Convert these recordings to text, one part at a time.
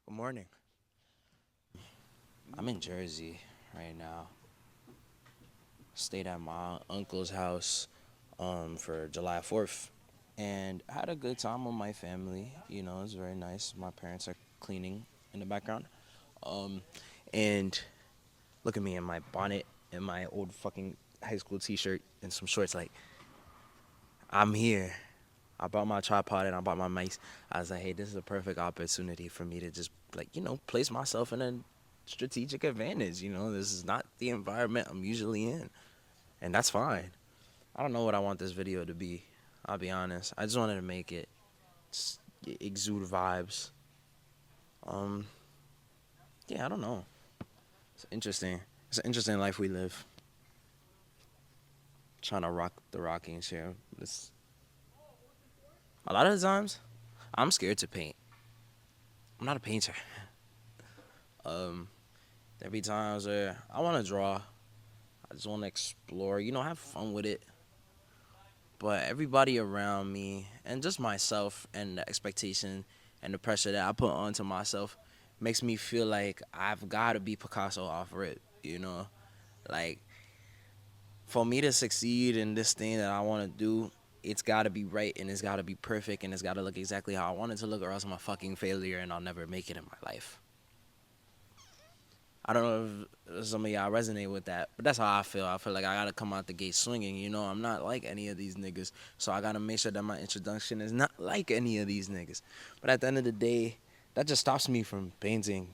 Good morning. I'm in Jersey right now. Stayed at my uncle's house for July 4th. And I had a good time with my family. You know, it's very nice. My parents are cleaning in the background. Um, and look at me in my bonnet and my old fucking high school t-shirt and some shorts. Like, I'm here. I brought my tripod and I brought my mics. I was like, hey, this is a perfect opportunity for me to just, like, place myself in a strategic advantage. This is not the environment I'm usually in. And that's fine. I don't know what I want this video to be. I'll be honest. I just wanted to make it exude vibes. Um, yeah, I don't know. It's interesting. It's an interesting life we live. Trying to rock the rocking chair. A lot of the times, I'm scared to paint. I'm not a painter. Um, there be times where I want to draw. I just want to explore. Have fun with it. But everybody around me and just myself and the expectation and the pressure that I put onto myself makes me feel like I've got to be Picasso off rip. Like, for me to succeed in this thing that I want to do, it's got to be right and it's got to be perfect and it's got to look exactly how I want it to look, or else I'm a fucking failure and I'll never make it in my life. I don't know if some of y'all resonate with that, but that's how I feel. I feel like I gotta come out the gate swinging. I'm not like any of these niggas, so I gotta make sure that my introduction is not like any of these niggas. But at the end of the day, that just stops me from painting.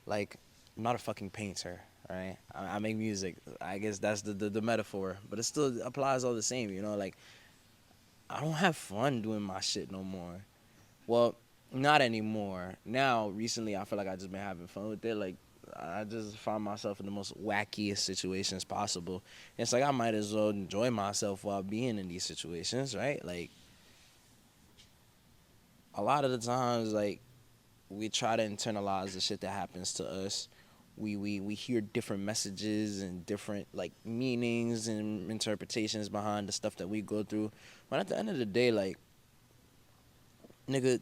Like, I'm not a fucking painter, right? I make music. I guess that's the metaphor, but it still applies all the same. Like, I don't have fun doing my shit no more. Well, not anymore. Now, recently, I feel like I just been having fun with it. Like, I just find myself in the most wackiest situations possible. It's like I might as well enjoy myself while being in these situations, right? Like, a lot of the times, like, we try to internalize the shit that happens to us. We hear different messages and different, like, meanings and interpretations behind the stuff that we go through. But at the end of the day, like, nigga,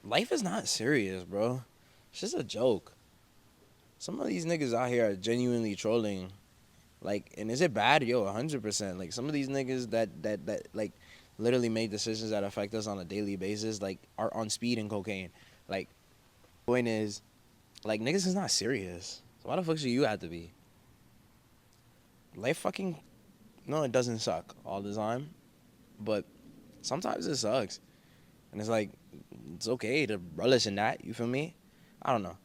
life is not serious, bro. It's just a joke. Some of these niggas out here are genuinely trolling. Like, and is it bad? Yo, 100%. Like, some of these niggas that like, literally make decisions that affect us on a daily basis, like, are on speed and cocaine. Like, point is, like, niggas is not serious. So why the fuck should you have to be? Life fucking, no, it doesn't suck all the time. But sometimes it sucks. And it's like, it's okay to relish in that, you feel me? I don't know.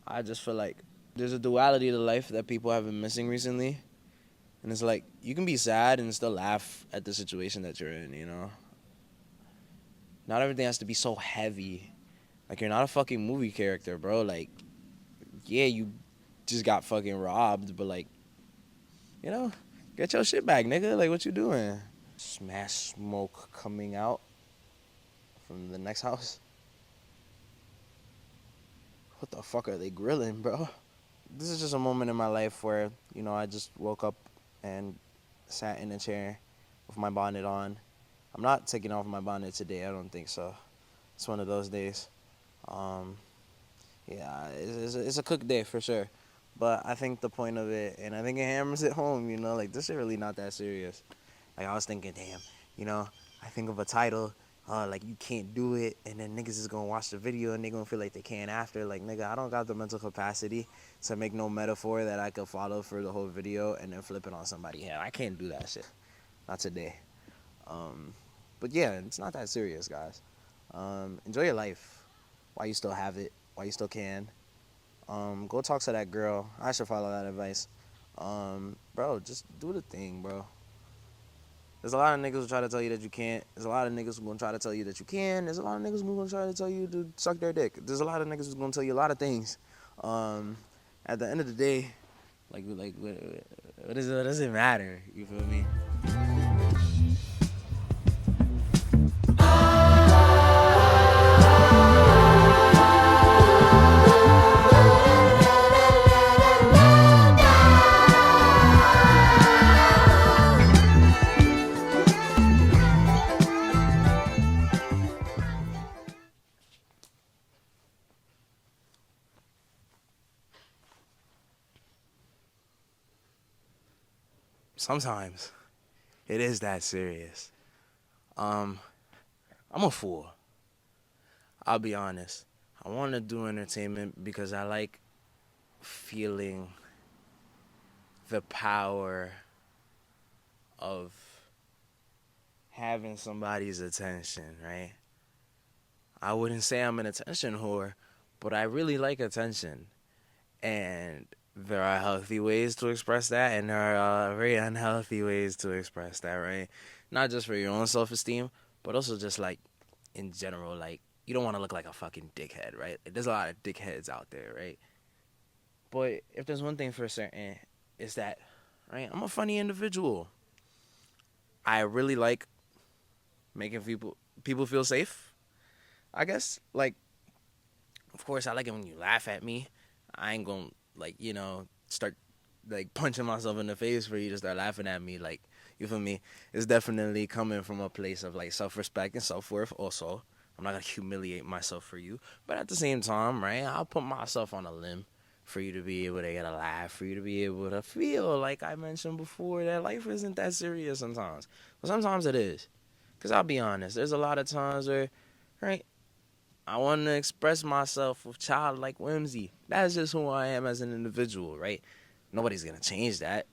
I just feel like there's a duality to life that people have been missing recently. And it's like, you can be sad and still laugh at the situation that you're in. Not everything has to be so heavy. Like, you're not a fucking movie character, bro. Like, yeah, you just got fucking robbed, but, like, get your shit back, nigga. Like, what you doing? Smash smoke coming out from the next house. What the fuck are they grilling, bro? This is just a moment in my life where, I just woke up and sat in a chair with my bonnet on. I'm not taking off my bonnet today. I don't think so. It's one of those days. Yeah, it's a cooked day for sure. But I think the point of it, and I think it hammers it home, like, this is really not that serious. Like, I was thinking, damn, I think of a title, like, you can't do it, and then niggas is gonna watch the video and they gonna feel like they can after. Like, nigga, I don't got the mental capacity to make no metaphor that I could follow for the whole video and then flip it on somebody. Yeah, I can't do that shit. Not today. But yeah, it's not that serious, guys. Enjoy your life while you still have it, while you still can. Go talk to that girl. I should follow that advice. Bro, just do the thing, bro. There's a lot of niggas who try to tell you that you can't. There's a lot of niggas who gonna try to tell you that you can. There's a lot of niggas who gonna try to tell you to suck their dick. There's a lot of niggas who's gonna tell you a lot of things. At the end of the day, like what does it matter? You feel me? sometimes it is that serious. Um, I'm a fool. I'll be honest. I want to do entertainment because I like feeling the power of having somebody's attention, right? I wouldn't say I'm an attention whore, but I really like attention. And there are healthy ways to express that, and there are very unhealthy ways to express that, right? Not just for your own self esteem, but also just like in general, like you don't want to look like a fucking dickhead, right? There's a lot of dickheads out there, right? But if there's one thing for certain, is that, right? I'm a funny individual. I really like making people feel safe. I guess, like, of course, I like it when you laugh at me. I ain't gonna like start like punching myself in the face for you to start laughing at me. Like, you feel me? It's definitely coming from a place of like self-respect and self-worth. Also, I'm not gonna humiliate myself for you, but at the same time, right? I'll put myself on a limb for you to be able to get a laugh, for you to be able to feel like I mentioned before that life isn't that serious sometimes. But sometimes it is. Cause I'll be honest, there's a lot of times where, right? I want to express myself with childlike whimsy. That's just who I am as an individual, right? Nobody's gonna change that.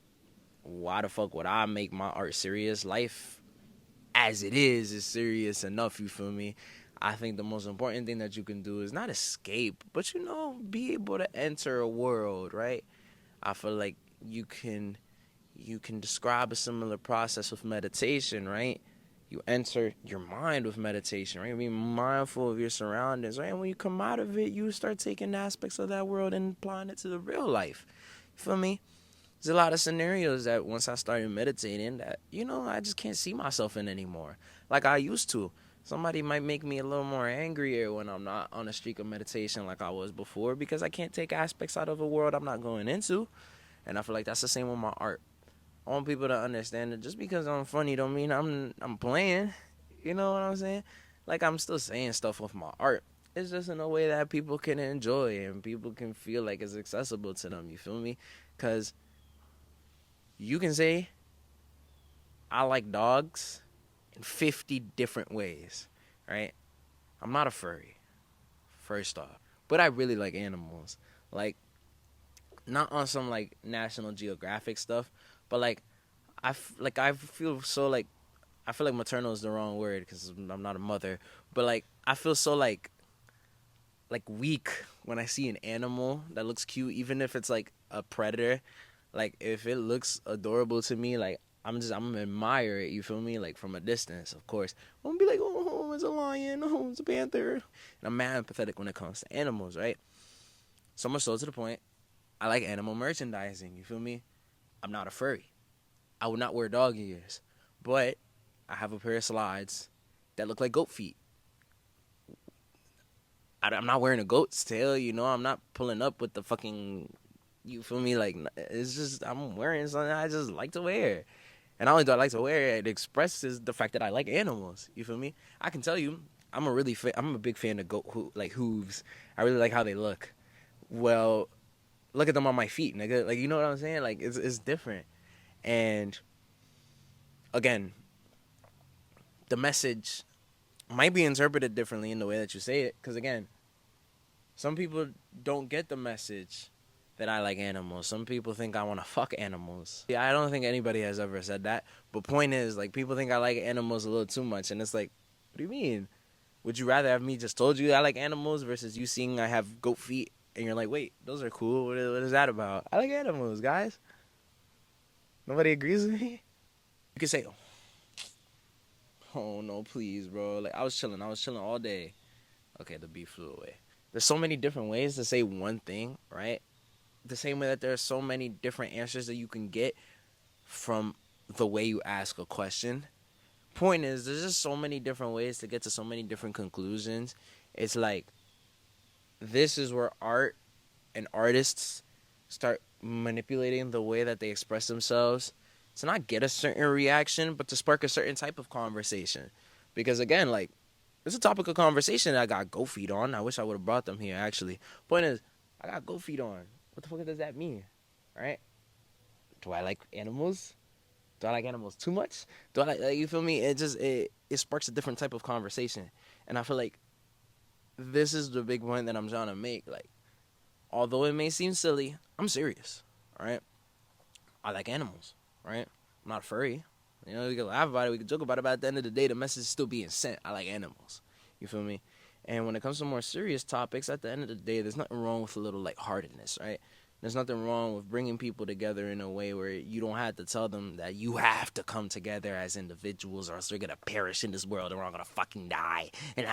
Why the fuck would I make my art serious? Life, as it is serious enough. You feel me? I think the most important thing that you can do is not escape, but be able to enter a world, right? I feel like you can describe a similar process with meditation, right? You enter your mind with meditation, right? Be mindful of your surroundings, right? And when you come out of it, you start taking aspects of that world and applying it to the real life. You feel me? There's a lot of scenarios that once I started meditating that, I just can't see myself in anymore. Like I used to. Somebody might make me a little more angrier when I'm not on a streak of meditation like I was before because I can't take aspects out of a world I'm not going into. And I feel like that's the same with my art. I want people to understand that just because I'm funny don't mean I'm playing. You know what I'm saying? Like I'm still saying stuff with my art. It's just in a way that people can enjoy and people can feel like it's accessible to them. You feel me? Cause you can say I like dogs in 50 different ways, right? I'm not a furry, first off, but I really like animals. Like not on some like National Geographic stuff, but like I feel so like I feel like maternal is the wrong word because I'm not a mother, but like I feel so like weak when I see an animal that looks cute, even if it's like a predator. Like if it looks adorable to me, like I'm gonna admire it. You feel me? Like from a distance, of course. I'm gonna be like, oh, it's a lion, oh, it's a panther, and I'm mad empathetic when it comes to animals, right? So much so to the point, I like animal merchandising. You feel me? I'm not a furry. I would not wear dog ears, but I have a pair of slides that look like goat feet. I'm not wearing a goat's tail, I'm not pulling up with the fucking, you feel me? Like, it's just, I'm wearing something I just like to wear. And not only do I like to wear it, it expresses the fact that I like animals. You feel me? I can tell you, I'm a big fan of like hooves. I really like how they look. Well, look at them on my feet, nigga. Like, you know what I'm saying? Like, it's different. And again, the message might be interpreted differently in the way that you say it. Because again, some people don't get the message that I like animals. Some people think I want to fuck animals. Yeah, I don't think anybody has ever said that. But point is, like, people think I like animals a little too much. And it's like, what do you mean? Would you rather have me just told you I like animals versus you seeing I have goat feet and you're like, wait, those are cool. What is that about? I like animals, guys. Nobody agrees with me? You can say, oh, no, please, bro. Like, I was chilling all day. Okay, the beat flew away. There's so many different ways to say one thing, right? The same way that there are so many different answers that you can get from the way you ask a question. Point is, there's just so many different ways to get to so many different conclusions. It's like, this is where art and artists start manipulating the way that they express themselves to not get a certain reaction, but to spark a certain type of conversation. Because again, like, it's a topic of conversation that I got goat feet on. I wish I would have brought them here, actually. Point is, I got goat feet on. What the fuck does that mean? Right? Do I like animals? Do I like animals too much? Do I like you feel me? It sparks a different type of conversation, and I feel like this is the big point that I'm trying to make. Like, although it may seem silly, I'm serious. All right, I like animals. Right, I'm not furry. You know, we can laugh about it, we can joke about it, but at the end of the day, the message is still being sent. I like animals. You feel me? And when it comes to more serious topics, at the end of the day, there's nothing wrong with a little lightheartedness, right? There's nothing wrong with bringing people together in a way where you don't have to tell them that you have to come together as individuals or else they're gonna perish in this world and we're all gonna fucking die. And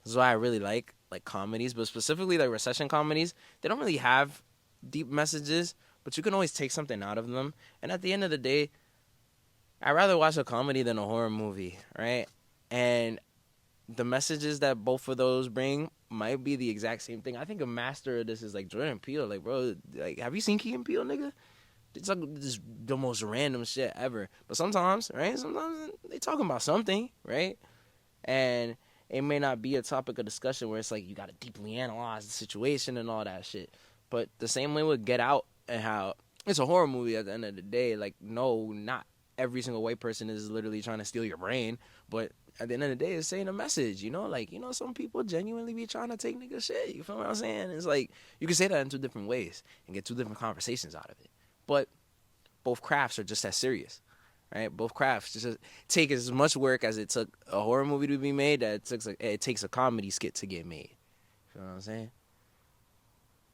this is why I really like comedies, but specifically like recession comedies. They don't really have deep messages, but you can always take something out of them. And at the end of the day, I'd rather watch a comedy than a horror movie, right? And the messages that both of those bring might be the exact same thing. I think a master of this is like Jordan Peele. Like, bro, like, have you seen Key and Peele, nigga? It's like just the most random shit ever. But sometimes, right? Sometimes they talking about something, right? And it may not be a topic of discussion where it's like you got to deeply analyze the situation and all that shit. But the same way with Get Out and how it's a horror movie at the end of the day. Like, no, not every single white person is literally trying to steal your brain, but at the end of the day, it's saying a message, you know? Like, you know, some people genuinely be trying to take nigga shit. You feel what I'm saying? It's like, you can say that in two different ways and get two different conversations out of it. But both crafts are just as serious, right? Both crafts just take as much work as it took a horror movie to be made, that it takes a comedy skit to get made. You know what I'm saying?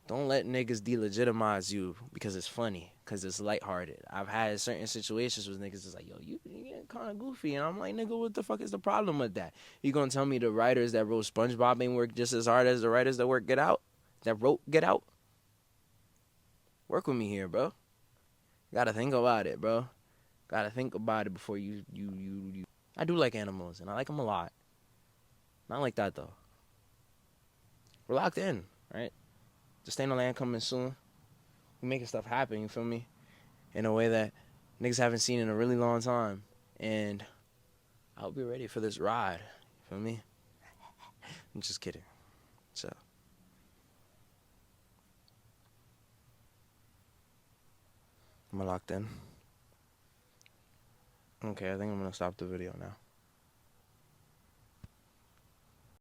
Don't let niggas delegitimize you because it's funny, because it's lighthearted. I've had certain situations with niggas that's like, yo, you getting kind of goofy. And I'm like, nigga, what the fuck is the problem with that? You gonna tell me the writers that wrote SpongeBob ain't work just as hard as the writers that wrote Get Out? Work with me here, bro. Gotta think about it, bro. Gotta think about it before you. I do like animals, and I like them a lot. Not like that, though. We're locked in, right? Just Stay on the Land coming soon. We making stuff happen, you feel me? In a way that niggas haven't seen in a really long time. And I hope you're ready for this ride. You feel me? I'm just kidding. So. Am I locked in? Okay, I think I'm gonna stop the video now.